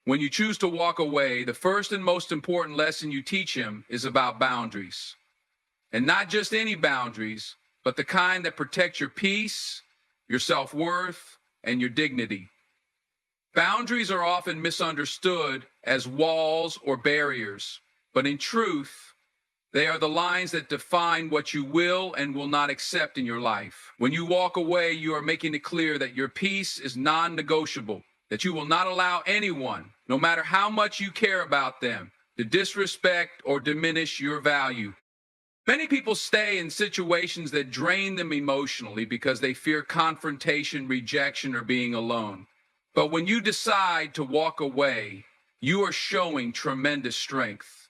When you choose to walk away, the first and most important lesson you teach him is about boundaries. And not just any boundaries, but the kind that protect your peace, your self-worth, and your dignity. Boundaries are often misunderstood as walls or barriers, but in truth, they are the lines that define what you will and will not accept in your life. When you walk away, you are making it clear that your peace is non-negotiable, that you will not allow anyone, no matter how much you care about them, to disrespect or diminish your value. Many people stay in situations that drain them emotionally because they fear confrontation, rejection, or being alone. But when you decide to walk away, you are showing tremendous strength.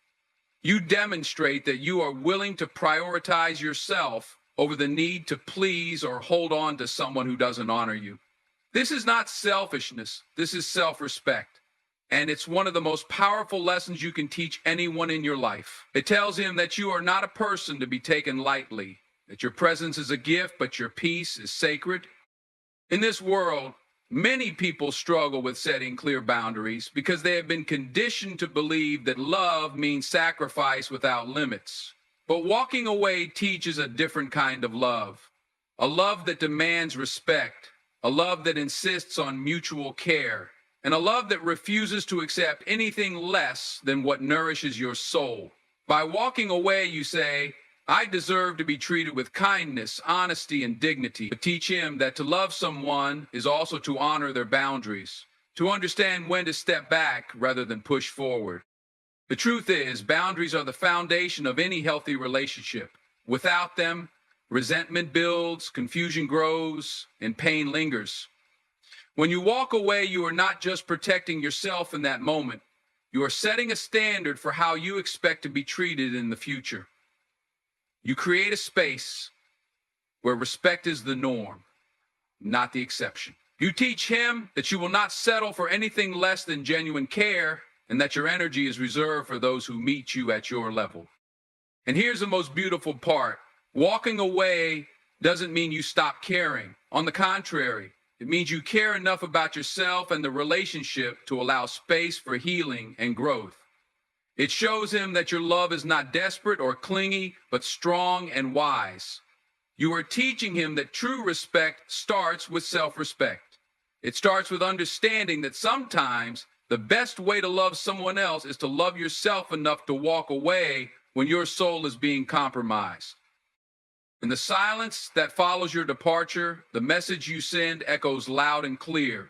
You demonstrate that you are willing to prioritize yourself over the need to please or hold on to someone who doesn't honor you. This is not selfishness, this is self-respect. And it's one of the most powerful lessons you can teach anyone in your life. It tells him that you are not a person to be taken lightly, that your presence is a gift, but your peace is sacred. In this world, many people struggle with setting clear boundaries because they have been conditioned to believe that love means sacrifice without limits. But walking away teaches a different kind of love, a love that demands respect, a love that insists on mutual care, and a love that refuses to accept anything less than what nourishes your soul. By walking away, you say, I deserve to be treated with kindness, honesty, and dignity. But teach him that to love someone is also to honor their boundaries, to understand when to step back rather than push forward. The truth is, boundaries are the foundation of any healthy relationship. Without them, resentment builds, confusion grows, and pain lingers. When you walk away, you are not just protecting yourself in that moment. You are setting a standard for how you expect to be treated in the future. You create a space where respect is the norm, not the exception. You teach him that you will not settle for anything less than genuine care, and that your energy is reserved for those who meet you at your level. And here's the most beautiful part. Walking away doesn't mean you stop caring. On the contrary, it means you care enough about yourself and the relationship to allow space for healing and growth. It shows him that your love is not desperate or clingy, but strong and wise. You are teaching him that true respect starts with self-respect. It starts with understanding that sometimes the best way to love someone else is to love yourself enough to walk away when your soul is being compromised. In the silence that follows your departure, the message you send echoes loud and clear.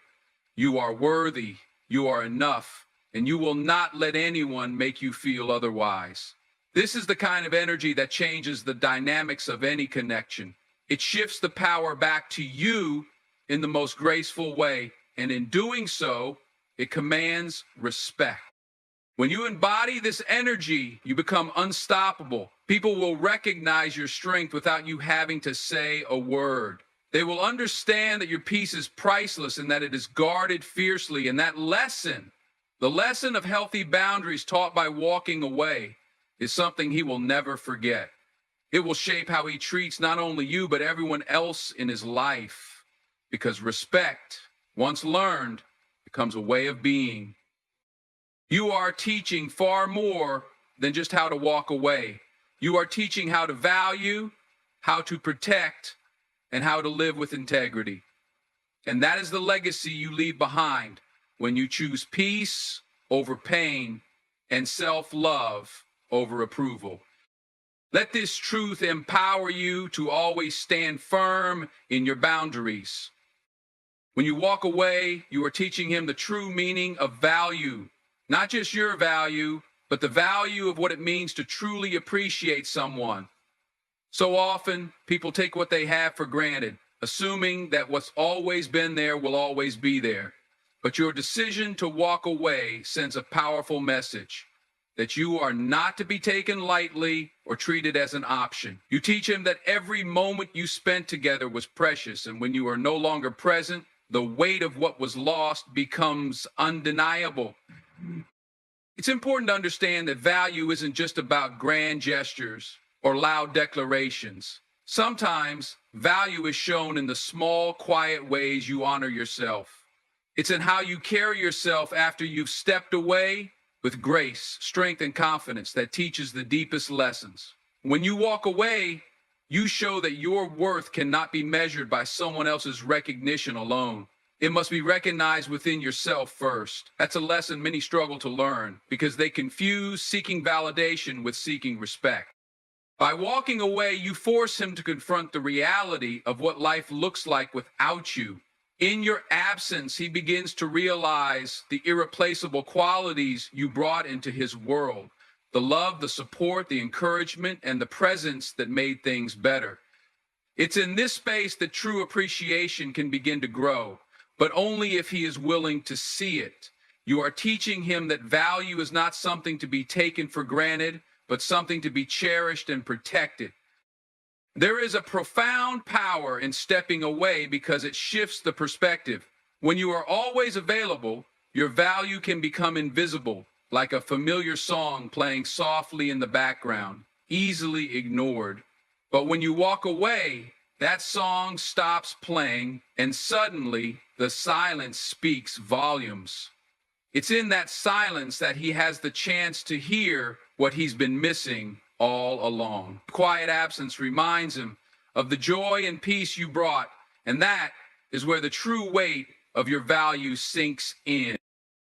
You are worthy, you are enough, and you will not let anyone make you feel otherwise. This is the kind of energy that changes the dynamics of any connection. It shifts the power back to you in the most graceful way, and in doing so, it commands respect. When you embody this energy, you become unstoppable. People will recognize your strength without you having to say a word. They will understand that your peace is priceless and that it is guarded fiercely. And that lesson, the lesson of healthy boundaries taught by walking away, is something he will never forget. It will shape how he treats not only you, but everyone else in his life. Because respect, once learned, becomes a way of being. You are teaching far more than just how to walk away. You are teaching how to value, how to protect, and how to live with integrity. And that is the legacy you leave behind when you choose peace over pain and self-love over approval. Let this truth empower you to always stand firm in your boundaries. When you walk away, you are teaching him the true meaning of value. Not just your value, but the value of what it means to truly appreciate someone. So often, people take what they have for granted, assuming that what's always been there will always be there. But your decision to walk away sends a powerful message that you are not to be taken lightly or treated as an option. You teach him that every moment you spent together was precious, and when you are no longer present, the weight of what was lost becomes undeniable. It's important to understand that value isn't just about grand gestures or loud declarations. Sometimes value is shown in the small, quiet ways you honor yourself. It's in how you carry yourself after you've stepped away with grace, strength, and confidence that teaches the deepest lessons. When you walk away, you show that your worth cannot be measured by someone else's recognition alone. It must be recognized within yourself first. That's a lesson many struggle to learn because they confuse seeking validation with seeking respect. By walking away, you force him to confront the reality of what life looks like without you. In your absence, he begins to realize the irreplaceable qualities you brought into his world. The love, the support, the encouragement, and the presence that made things better. It's in this space that true appreciation can begin to grow, but only if he is willing to see it. You are teaching him that value is not something to be taken for granted, but something to be cherished and protected. There is a profound power in stepping away because it shifts the perspective. When you are always available, your value can become invisible, like a familiar song playing softly in the background, easily ignored. But when you walk away, that song stops playing, and suddenly the silence speaks volumes. It's in that silence that he has the chance to hear what he's been missing all along. Quiet absence reminds him of the joy and peace you brought, and that is where the true weight of your value sinks in.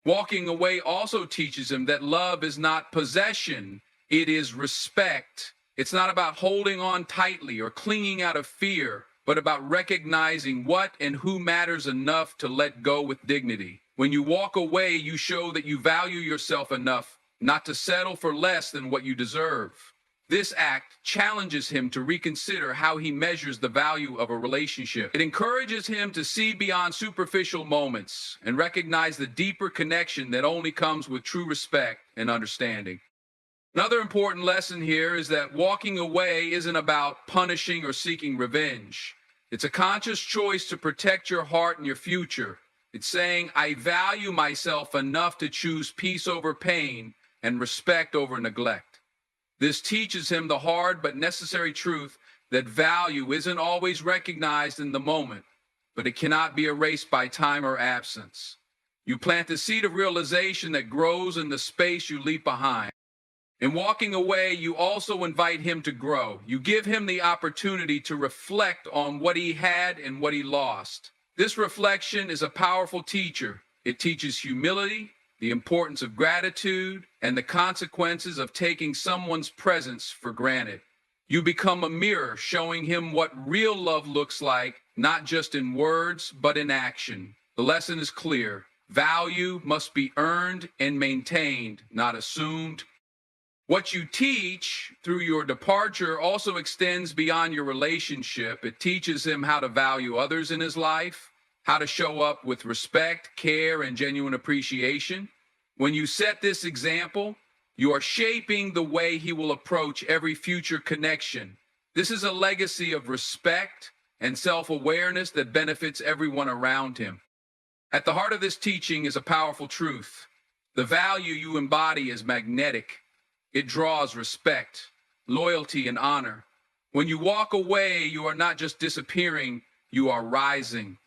Walking away also teaches him that love is not possession, it is respect. It's not about holding on tightly or clinging out of fear, but about recognizing what and who matters enough to let go with dignity. When you walk away, you show that you value yourself enough not to settle for less than what you deserve. This act challenges him to reconsider how he measures the value of a relationship. It encourages him to see beyond superficial moments and recognize the deeper connection that only comes with true respect and understanding. Another important lesson here is that walking away isn't about punishing or seeking revenge. It's a conscious choice to protect your heart and your future. It's saying, I value myself enough to choose peace over pain and respect over neglect. This teaches him the hard but necessary truth that value isn't always recognized in the moment, but it cannot be erased by time or absence. You plant the seed of realization that grows in the space you leave behind. In walking away, you also invite him to grow. You give him the opportunity to reflect on what he had and what he lost. This reflection is a powerful teacher. It teaches humility, the importance of gratitude, and the consequences of taking someone's presence for granted. You become a mirror showing him what real love looks like, not just in words, but in action. The lesson is clear. Value must be earned and maintained, not assumed. What you teach through your departure also extends beyond your relationship. It teaches him how to value others in his life, how to show up with respect, care, and genuine appreciation. When you set this example, you are shaping the way he will approach every future connection. This is a legacy of respect and self-awareness that benefits everyone around him. At the heart of this teaching is a powerful truth. The value you embody is magnetic. It draws respect, loyalty, and honor. When you walk away, you are not just disappearing, you are rising.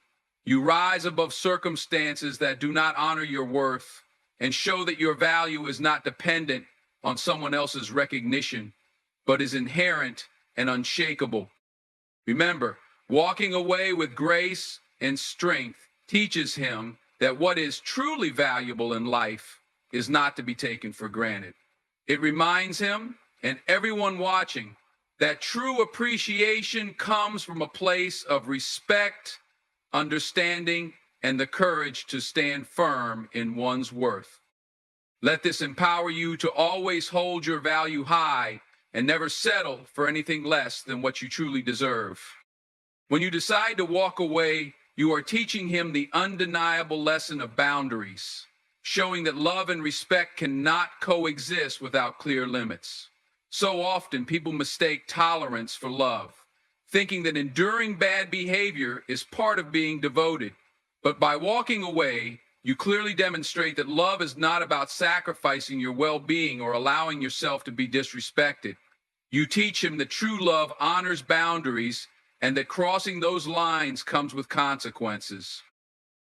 You rise above circumstances that do not honor your worth and show that your value is not dependent on someone else's recognition, but is inherent and unshakable. Remember, walking away with grace and strength teaches him that what is truly valuable in life is not to be taken for granted. It reminds him and everyone watching that true appreciation comes from a place of respect, understanding, and the courage to stand firm in one's worth. Let this empower you to always hold your value high and never settle for anything less than what you truly deserve. When you decide to walk away, you are teaching him the undeniable lesson of boundaries, showing that love and respect cannot coexist without clear limits. So often, people mistake tolerance for love, thinking that enduring bad behavior is part of being devoted. But by walking away, you clearly demonstrate that love is not about sacrificing your well-being or allowing yourself to be disrespected. You teach him that true love honors boundaries and that crossing those lines comes with consequences.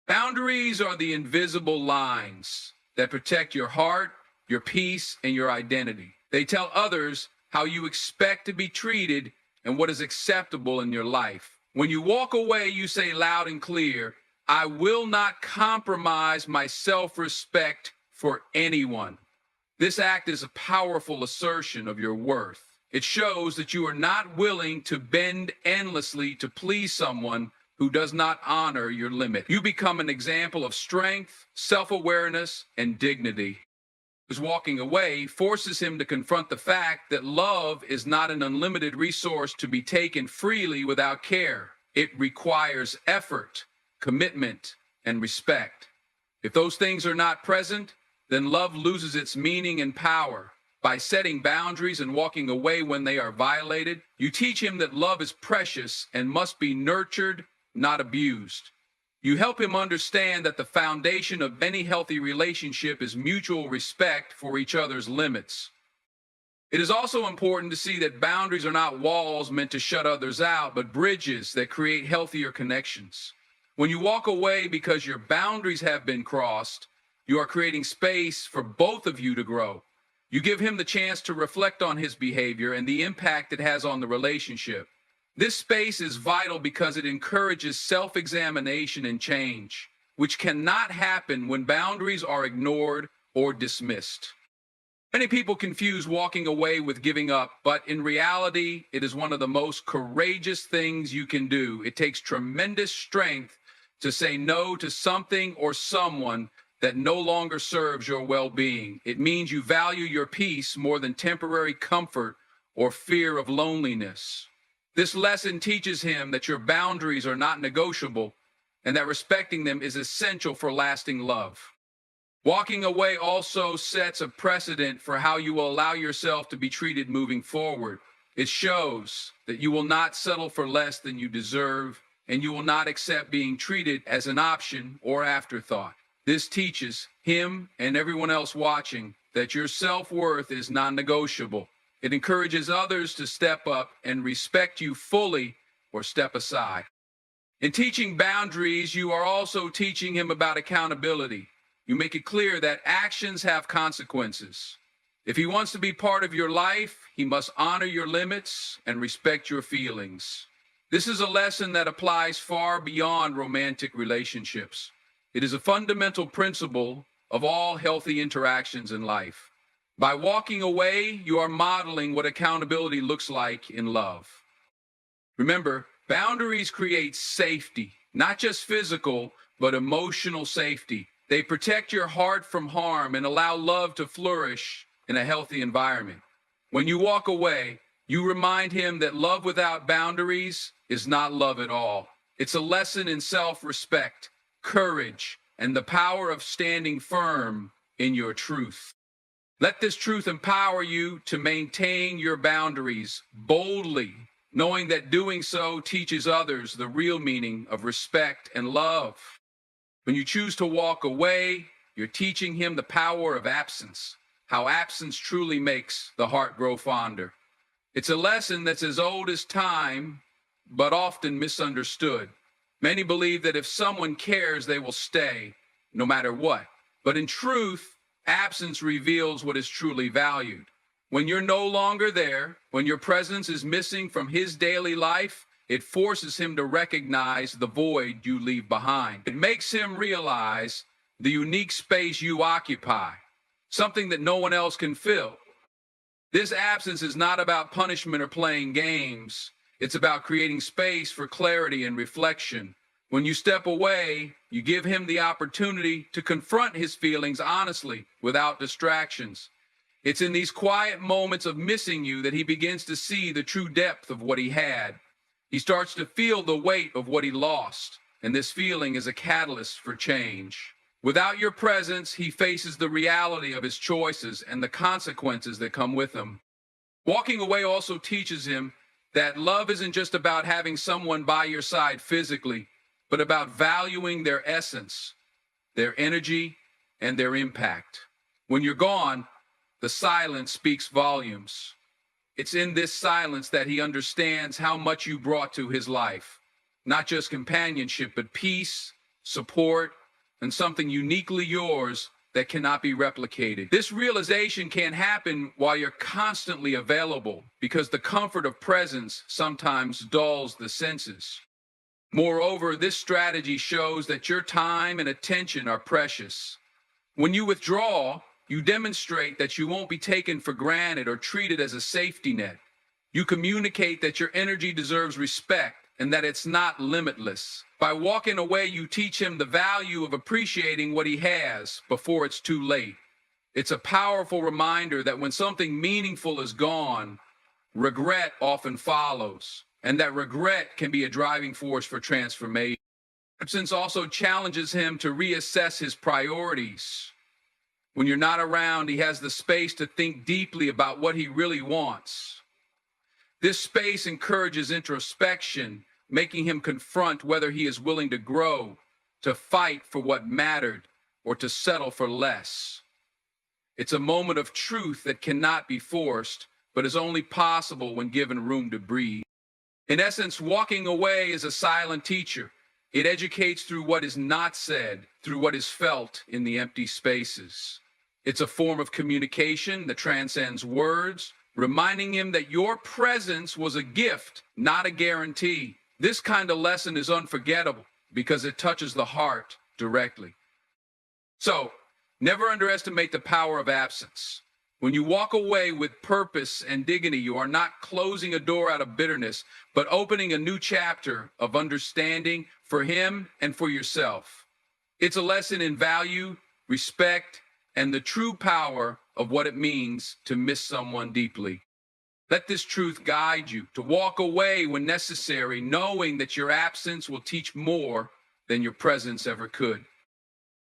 Boundaries are the invisible lines that protect your heart, your peace, and your identity. They tell others how you expect to be treated and what is acceptable in your life. When you walk away, you say loud and clear, I will not compromise my self-respect for anyone. This act is a powerful assertion of your worth. It shows that you are not willing to bend endlessly to please someone who does not honor your limit. You become an example of strength, self-awareness, and dignity. His walking away forces him to confront the fact that love is not an unlimited resource to be taken freely without care. It requires effort, commitment, and respect. If those things are not present, then love loses its meaning and power. By setting boundaries and walking away when they are violated, you teach him that love is precious and must be nurtured, not abused. You help him understand that the foundation of any healthy relationship is mutual respect for each other's limits. It is also important to see that boundaries are not walls meant to shut others out, but bridges that create healthier connections. When you walk away because your boundaries have been crossed, you are creating space for both of you to grow. You give him the chance to reflect on his behavior and the impact it has on the relationship. This space is vital because it encourages self-examination and change, which cannot happen when boundaries are ignored or dismissed. Many people confuse walking away with giving up, but in reality, it is one of the most courageous things you can do. It takes tremendous strength to say no to something or someone that no longer serves your well-being. It means you value your peace more than temporary comfort or fear of loneliness. This lesson teaches him that your boundaries are not negotiable and that respecting them is essential for lasting love. Walking away also sets a precedent for how you will allow yourself to be treated moving forward. It shows that you will not settle for less than you deserve, and you will not accept being treated as an option or afterthought. This teaches him and everyone else watching that your self-worth is non-negotiable. It encourages others to step up and respect you fully or step aside. In teaching boundaries, you are also teaching him about accountability. You make it clear that actions have consequences. If he wants to be part of your life, he must honor your limits and respect your feelings. This is a lesson that applies far beyond romantic relationships. It is a fundamental principle of all healthy interactions in life. By walking away, you are modeling what accountability looks like in love. Remember, boundaries create safety, not just physical, but emotional safety. They protect your heart from harm and allow love to flourish in a healthy environment. When you walk away, you remind him that love without boundaries is not love at all. It's a lesson in self-respect, courage, and the power of standing firm in your truth. Let this truth empower you to maintain your boundaries boldly, knowing that doing so teaches others the real meaning of respect and love. When you choose to walk away, you're teaching him the power of absence, how absence truly makes the heart grow fonder. It's a lesson that's as old as time, but often misunderstood. Many believe that if someone cares, they will stay, no matter what. But in truth, absence reveals what is truly valued. When you're no longer there, when your presence is missing from his daily life, it forces him to recognize the void you leave behind. It makes him realize the unique space you occupy, something that no one else can fill. This absence is not about punishment or playing games. It's about creating space for clarity and reflection. When you step away, you give him the opportunity to confront his feelings honestly, without distractions. It's in these quiet moments of missing you that he begins to see the true depth of what he had. He starts to feel the weight of what he lost, and this feeling is a catalyst for change. Without your presence, he faces the reality of his choices and the consequences that come with them. Walking away also teaches him that love isn't just about having someone by your side physically, but about valuing their essence, their energy, and their impact. When you're gone, the silence speaks volumes. It's in this silence that he understands how much you brought to his life. Not just companionship, but peace, support, and something uniquely yours that cannot be replicated. This realization can't happen while you're constantly available, because the comfort of presence sometimes dulls the senses. Moreover, this strategy shows that your time and attention are precious. When you withdraw, you demonstrate that you won't be taken for granted or treated as a safety net. You communicate that your energy deserves respect and that it's not limitless. By walking away, you teach him the value of appreciating what he has before it's too late. It's a powerful reminder that when something meaningful is gone, regret often follows, and that regret can be a driving force for transformation. Absence also challenges him to reassess his priorities. When you're not around, he has the space to think deeply about what he really wants. This space encourages introspection, making him confront whether he is willing to grow, to fight for what mattered, or to settle for less. It's a moment of truth that cannot be forced, but is only possible when given room to breathe. In essence, walking away is a silent teacher. It educates through what is not said, through what is felt in the empty spaces. It's a form of communication that transcends words, reminding him that your presence was a gift, not a guarantee. This kind of lesson is unforgettable because it touches the heart directly. So, never underestimate the power of absence. When you walk away with purpose and dignity, you are not closing a door out of bitterness, but opening a new chapter of understanding for him and for yourself. It's a lesson in value, respect, and the true power of what it means to miss someone deeply. Let this truth guide you to walk away when necessary, knowing that your absence will teach more than your presence ever could.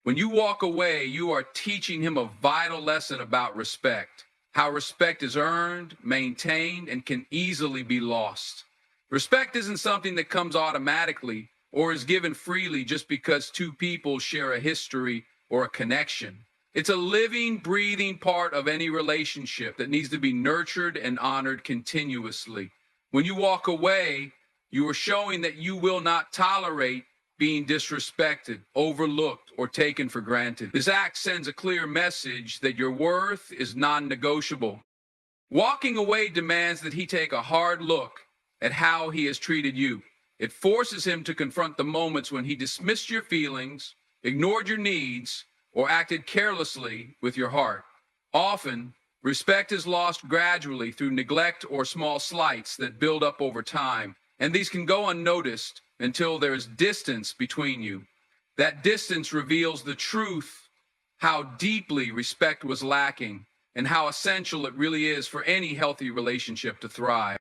When you walk away, you are teaching him a vital lesson about respect, how respect is earned, maintained, and can easily be lost. Respect isn't something that comes automatically or is given freely just because two people share a history or a connection. It's a living, breathing part of any relationship that needs to be nurtured and honored continuously. When you walk away, you are showing that you will not tolerate being disrespected, overlooked, or taken for granted. This act sends a clear message that your worth is non-negotiable. Walking away demands that he take a hard look at how he has treated you. It forces him to confront the moments when he dismissed your feelings, ignored your needs, or acted carelessly with your heart. Often, respect is lost gradually through neglect or small slights that build up over time, and these can go unnoticed until there is distance between you. That distance reveals the truth, how deeply respect was lacking, and how essential it really is for any healthy relationship to thrive.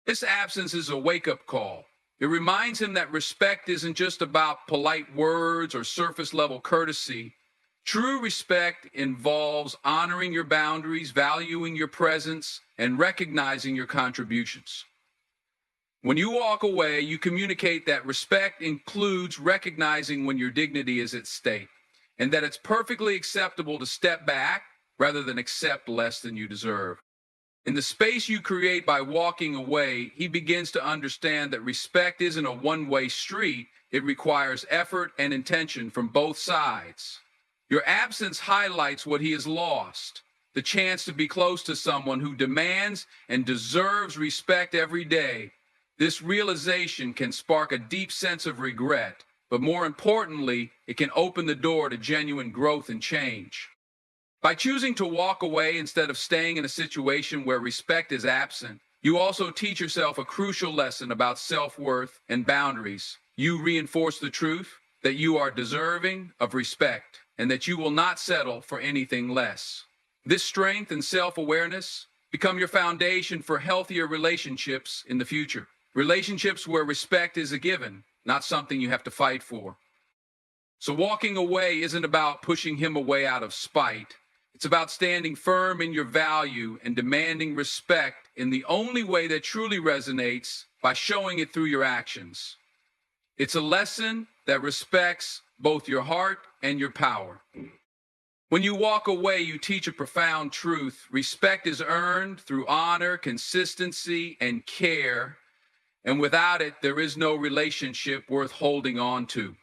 This absence is a wake-up call. It reminds him that respect isn't just about polite words or surface-level courtesy. True respect involves honoring your boundaries, valuing your presence, and recognizing your contributions. When you walk away, you communicate that respect includes recognizing when your dignity is at stake, and that it's perfectly acceptable to step back rather than accept less than you deserve. In the space you create by walking away, he begins to understand that respect isn't a one-way street. It requires effort and intention from both sides. Your absence highlights what he has lost, the chance to be close to someone who demands and deserves respect every day. This realization can spark a deep sense of regret, but more importantly, it can open the door to genuine growth and change. By choosing to walk away instead of staying in a situation where respect is absent, you also teach yourself a crucial lesson about self-worth and boundaries. You reinforce the truth that you are deserving of respect and that you will not settle for anything less. This strength and self-awareness become your foundation for healthier relationships in the future. Relationships where respect is a given, not something you have to fight for. So walking away isn't about pushing him away out of spite. It's about standing firm in your value and demanding respect in the only way that truly resonates, by showing it through your actions. It's a lesson that respects both your heart and your power. When you walk away, you teach a profound truth. Respect is earned through honor, consistency, and care. And without it, there is no relationship worth holding on to.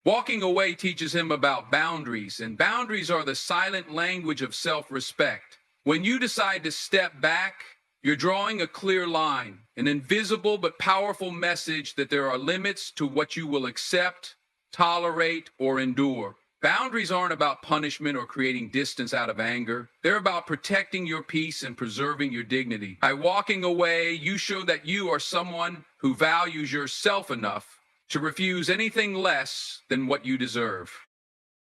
Walking away teaches him about boundaries, and boundaries are the silent language of self-respect. When you decide to step back, you're drawing a clear line, an invisible but powerful message that there are limits to what you will accept, tolerate, or endure. Boundaries aren't about punishment or creating distance out of anger. They're about protecting your peace and preserving your dignity. By walking away, you show that you are someone who values yourself enough to refuse anything less than what you deserve.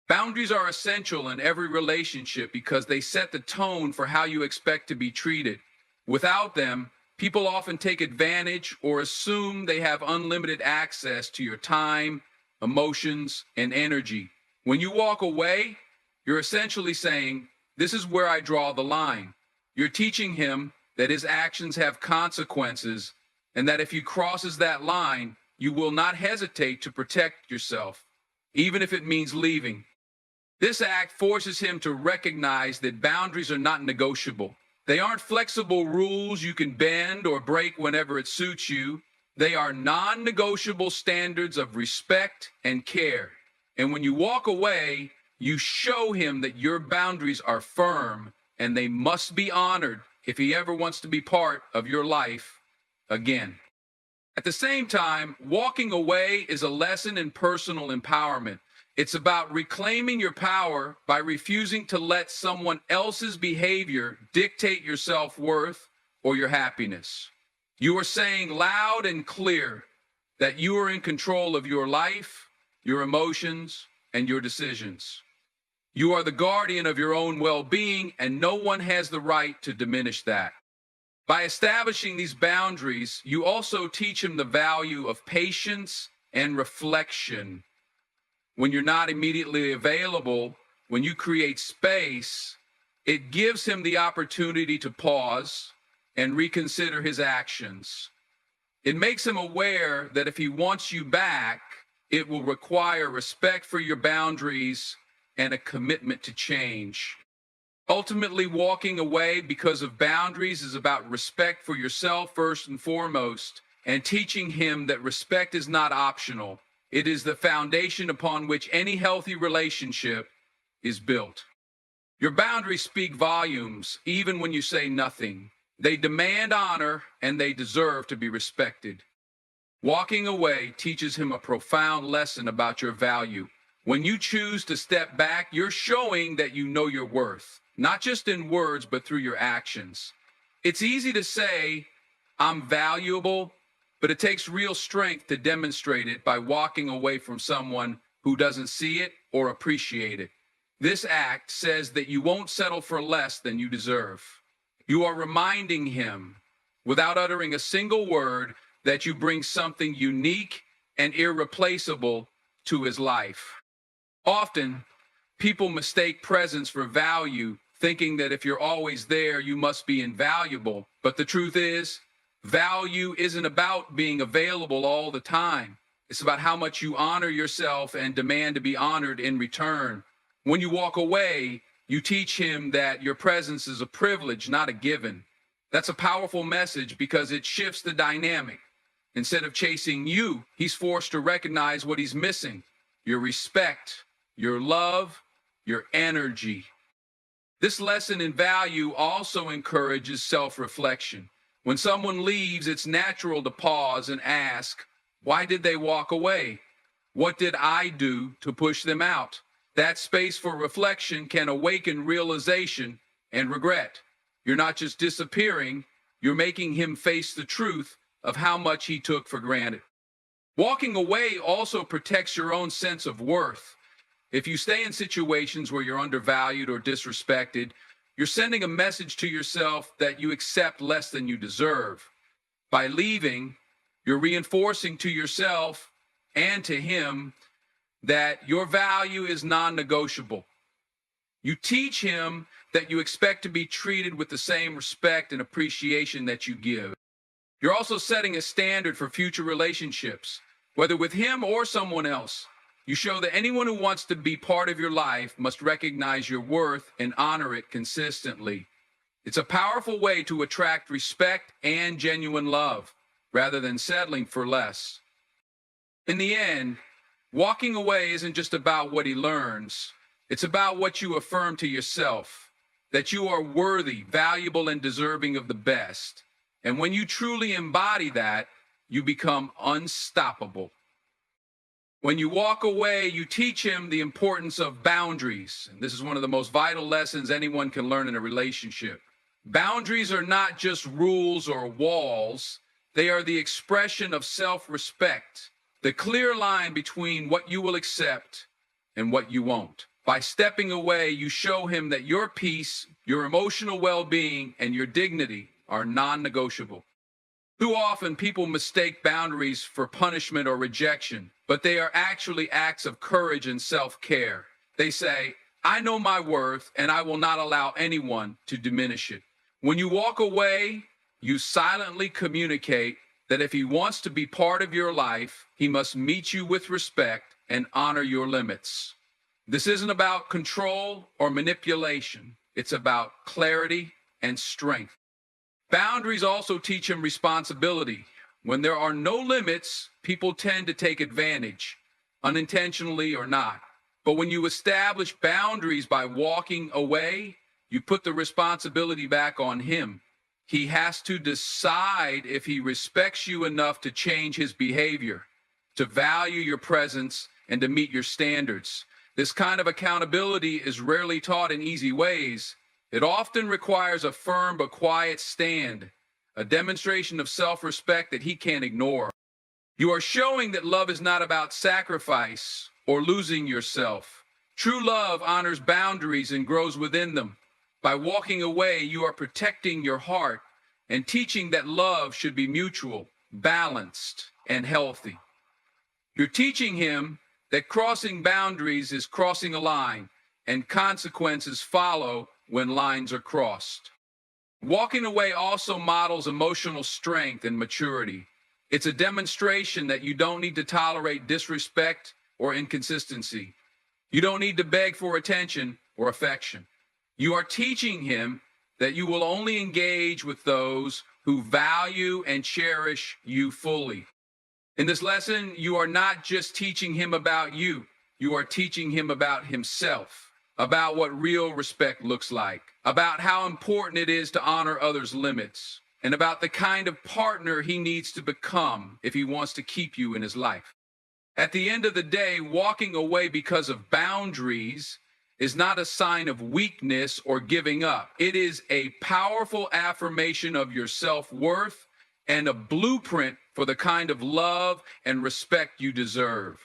Boundaries are essential in every relationship because they set the tone for how you expect to be treated. Without them, people often take advantage or assume they have unlimited access to your time, emotions, and energy. When you walk away, you're essentially saying, "This is where I draw the line." You're teaching him that his actions have consequences and that if he crosses that line, you will not hesitate to protect yourself, even if it means leaving. This act forces him to recognize that boundaries are not negotiable. They aren't flexible rules you can bend or break whenever it suits you. They are non-negotiable standards of respect and care. And when you walk away, you show him that your boundaries are firm and they must be honored if he ever wants to be part of your life again. At the same time, walking away is a lesson in personal empowerment. It's about reclaiming your power by refusing to let someone else's behavior dictate your self-worth or your happiness. You are saying loud and clear that you are in control of your life, your emotions, and your decisions. You are the guardian of your own well-being, and no one has the right to diminish that. By establishing these boundaries, you also teach him the value of patience and reflection. When you're not immediately available, when you create space, it gives him the opportunity to pause and reconsider his actions. It makes him aware that if he wants you back, it will require respect for your boundaries and a commitment to change. Ultimately, walking away because of boundaries is about respect for yourself first and foremost, and teaching him that respect is not optional. It is the foundation upon which any healthy relationship is built. Your boundaries speak volumes, even when you say nothing. They demand honor, and they deserve to be respected. Walking away teaches him a profound lesson about your value. When you choose to step back, you're showing that you know your worth, not just in words, but through your actions. It's easy to say, "I'm valuable," but it takes real strength to demonstrate it by walking away from someone who doesn't see it or appreciate it. This act says that you won't settle for less than you deserve. You are reminding him, without uttering a single word, that you bring something unique and irreplaceable to his life. Often, people mistake presence for value, thinking that if you're always there, you must be invaluable. But the truth is, value isn't about being available all the time. It's about how much you honor yourself and demand to be honored in return. When you walk away, you teach him that your presence is a privilege, not a given. That's a powerful message because it shifts the dynamic. Instead of chasing you, he's forced to recognize what he's missing: your respect, your love, your energy. This lesson in value also encourages self-reflection. When someone leaves, it's natural to pause and ask, why did they walk away? What did I do to push them out? That space for reflection can awaken realization and regret. You're not just disappearing, you're making him face the truth of how much he took for granted. Walking away also protects your own sense of worth. If you stay in situations where you're undervalued or disrespected, you're sending a message to yourself that you accept less than you deserve. By leaving, you're reinforcing to yourself and to him that your value is non-negotiable. You teach him that you expect to be treated with the same respect and appreciation that you give. You're also setting a standard for future relationships, whether with him or someone else. You show that anyone who wants to be part of your life must recognize your worth and honor it consistently. It's a powerful way to attract respect and genuine love, rather than settling for less. In the end, Walking away isn't just about what he learns, it's about what you affirm to yourself, that you are worthy, valuable, and deserving of the best. And when you truly embody that, you become unstoppable. When you walk away, you teach him the importance of boundaries. And this is one of the most vital lessons anyone can learn in a relationship. Boundaries are not just rules or walls, they are the expression of self-respect, the clear line between what you will accept and what you won't. By stepping away, you show him that your peace, your emotional well-being, and your dignity are non-negotiable. Too often, people mistake boundaries for punishment or rejection, but they are actually acts of courage and self-care. They say, I know my worth, and I will not allow anyone to diminish it. When you walk away, you silently communicate that if he wants to be part of your life, he must meet you with respect and honor your limits. This isn't about control or manipulation. It's about clarity and strength. Boundaries also teach him responsibility. When there are no limits, people tend to take advantage, unintentionally or not. But when you establish boundaries by walking away, you put the responsibility back on him. He has to decide if he respects you enough to change his behavior, to value your presence, and to meet your standards. This kind of accountability is rarely taught in easy ways. It often requires a firm but quiet stand, a demonstration of self-respect that he can't ignore. You are showing that love is not about sacrifice or losing yourself. True love honors boundaries and grows within them. By walking away, you are protecting your heart and teaching that love should be mutual, balanced, and healthy. You're teaching him that crossing boundaries is crossing a line, and consequences follow when lines are crossed. Walking away also models emotional strength and maturity. It's a demonstration that you don't need to tolerate disrespect or inconsistency. You don't need to beg for attention or affection. You are teaching him that you will only engage with those who value and cherish you fully. In this lesson, you are not just teaching him about you. You are teaching him about himself, about what real respect looks like, about how important it is to honor others' limits, and about the kind of partner he needs to become if he wants to keep you in his life. At the end of the day, walking away because of boundaries is not a sign of weakness or giving up. It is a powerful affirmation of your self-worth and a blueprint for the kind of love and respect you deserve.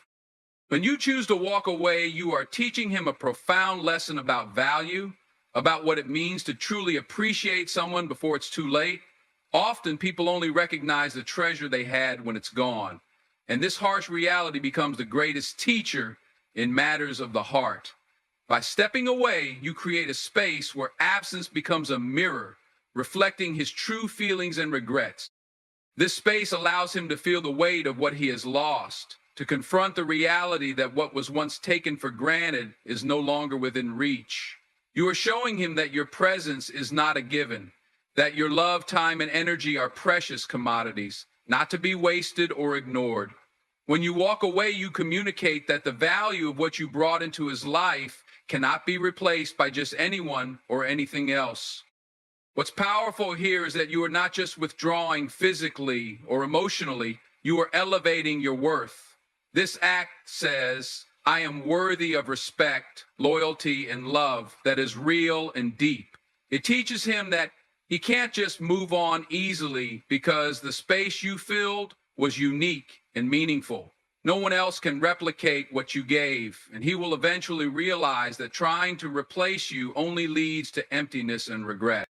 When you choose to walk away, you are teaching him a profound lesson about value, about what it means to truly appreciate someone before it's too late. Often people only recognize the treasure they had when it's gone. And this harsh reality becomes the greatest teacher in matters of the heart. By stepping away, you create a space where absence becomes a mirror, reflecting his true feelings and regrets. This space allows him to feel the weight of what he has lost, to confront the reality that what was once taken for granted is no longer within reach. You are showing him that your presence is not a given, that your love, time, and energy are precious commodities, not to be wasted or ignored. When you walk away, you communicate that the value of what you brought into his life cannot be replaced by just anyone or anything else. What's powerful here is that you are not just withdrawing physically or emotionally, you are elevating your worth. This act says, I am worthy of respect, loyalty, and love that is real and deep. It teaches him that he can't just move on easily because the space you filled was unique and meaningful. No one else can replicate what you gave, and he will eventually realize that trying to replace you only leads to emptiness and regret.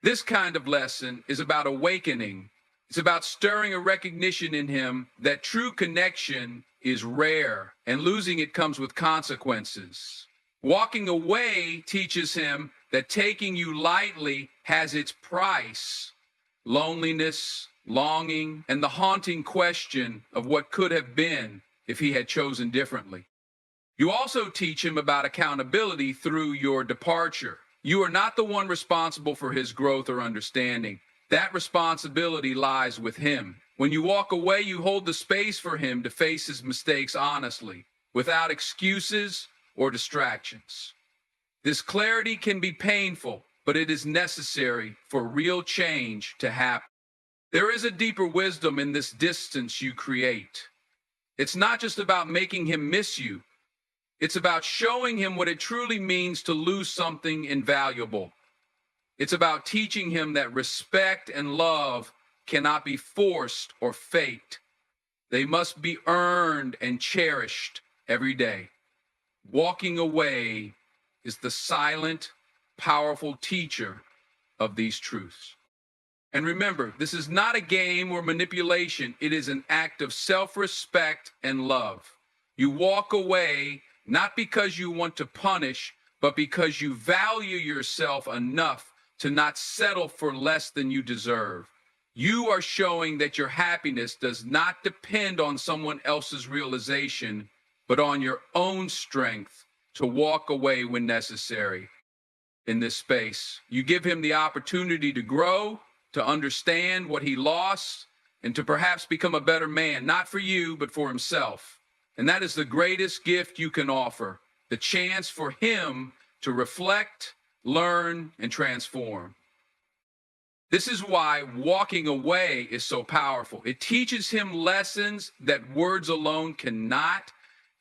This kind of lesson is about awakening. It's about stirring a recognition in him that true connection is rare, and losing it comes with consequences. Walking away teaches him that taking you lightly has its price. Loneliness, longing, and the haunting question of what could have been if he had chosen differently. You also teach him about accountability through your departure. You are not the one responsible for his growth or understanding. That responsibility lies with him. When you walk away, you hold the space for him to face his mistakes honestly. without excuses or distractions. This clarity can be painful, but it is necessary for real change to happen. There is a deeper wisdom in this distance you create. It's not just about making him miss you. It's about showing him what it truly means to lose something invaluable. It's about teaching him that respect and love cannot be forced or faked. They must be earned and cherished every day. Walking away is the silent, powerful teacher of these truths. And remember, this is not a game or manipulation. It is an act of self-respect and love. You walk away not because you want to punish, but because you value yourself enough to not settle for less than you deserve. You are showing that your happiness does not depend on someone else's realization, but on your own strength to walk away when necessary. In this space, you give him the opportunity to grow, to understand what he lost, and to perhaps become a better man, not for you, but for himself. And that is the greatest gift you can offer, the chance for him to reflect, learn, and transform. This is why walking away is so powerful. It teaches him lessons that words alone cannot.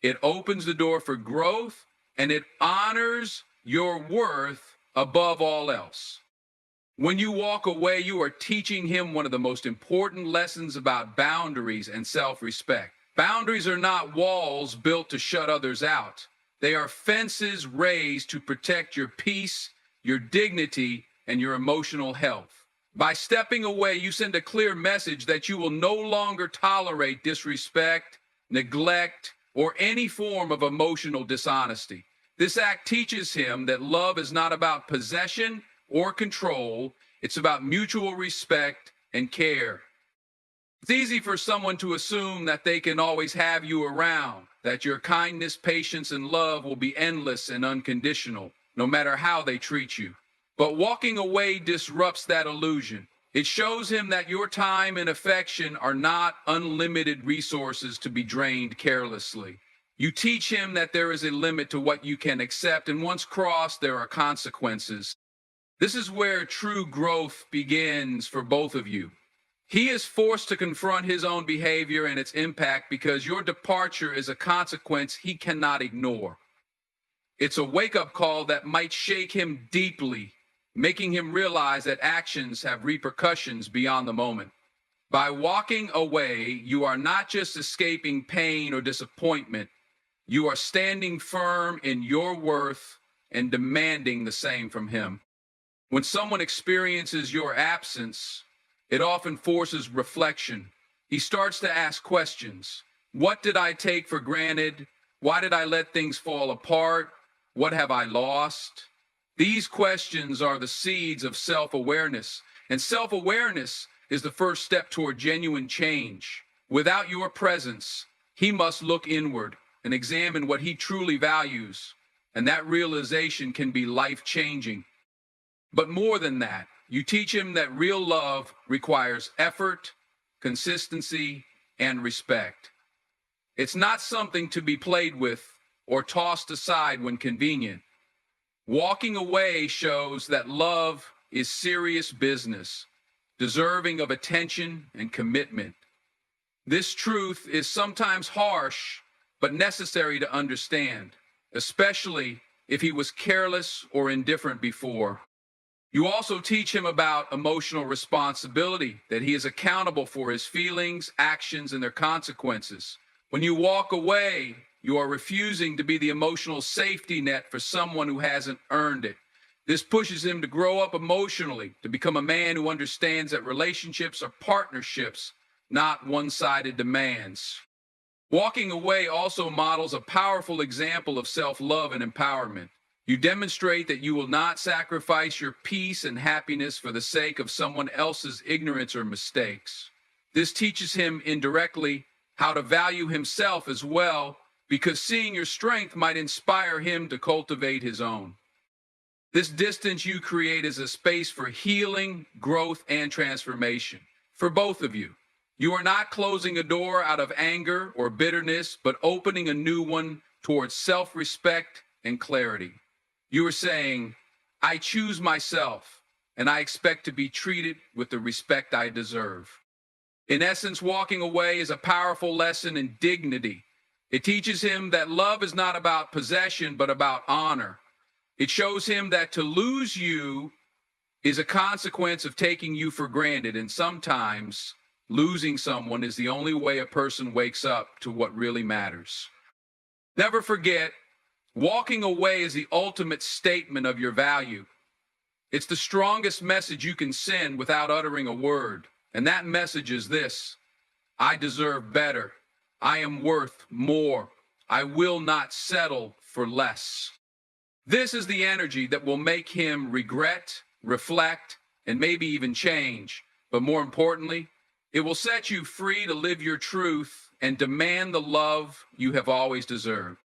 It opens the door for growth, and it honors your worth above all else. When you walk away, you are teaching him one of the most important lessons about boundaries and self-respect. Boundaries are not walls built to shut others out. They are fences raised to protect your peace, your dignity, and your emotional health. By stepping away, you send a clear message that you will no longer tolerate disrespect, neglect, or any form of emotional dishonesty. This act teaches him that love is not about possession or control. It's about mutual respect and care. It's easy for someone to assume that they can always have you around, that your kindness, patience, and love will be endless and unconditional, no matter how they treat you. But walking away disrupts that illusion. It shows him that your time and affection are not unlimited resources to be drained carelessly. You teach him that there is a limit to what you can accept, and once crossed, there are consequences. This is where true growth begins for both of you. He is forced to confront his own behavior and its impact because your departure is a consequence he cannot ignore. It's a wake-up call that might shake him deeply, making him realize that actions have repercussions beyond the moment. By walking away, you are not just escaping pain or disappointment. You are standing firm in your worth and demanding the same from him. When someone experiences your absence, it often forces reflection. He starts to ask questions. What did I take for granted? Why did I let things fall apart? What have I lost? These questions are the seeds of self-awareness, and self-awareness is the first step toward genuine change. Without your presence, he must look inward and examine what he truly values, and that realization can be life-changing. But more than that, you teach him that real love requires effort, consistency, and respect. It's not something to be played with or tossed aside when convenient. Walking away shows that love is serious business, deserving of attention and commitment. This truth is sometimes harsh, but necessary to understand, especially if he was careless or indifferent before. You also teach him about emotional responsibility, that he is accountable for his feelings, actions, and their consequences. When you walk away, you are refusing to be the emotional safety net for someone who hasn't earned it. This pushes him to grow up emotionally, to become a man who understands that relationships are partnerships, not one-sided demands. Walking away also models a powerful example of self-love and empowerment. You demonstrate that you will not sacrifice your peace and happiness for the sake of someone else's ignorance or mistakes. This teaches him indirectly how to value himself as well, because seeing your strength might inspire him to cultivate his own. This distance you create is a space for healing, growth, and transformation for both of you. You are not closing a door out of anger or bitterness, but opening a new one towards self-respect and clarity. You are saying, I choose myself, and I expect to be treated with the respect I deserve. In essence, walking away is a powerful lesson in dignity. It teaches him that love is not about possession, but about honor. It shows him that to lose you is a consequence of taking you for granted, and sometimes losing someone is the only way a person wakes up to what really matters. Never forget, walking away is the ultimate statement of your value. It's the strongest message you can send without uttering a word. And that message is this: I deserve better. I am worth more. I will not settle for less. This is the energy that will make him regret, reflect, and maybe even change. But more importantly, it will set you free to live your truth and demand the love you have always deserved.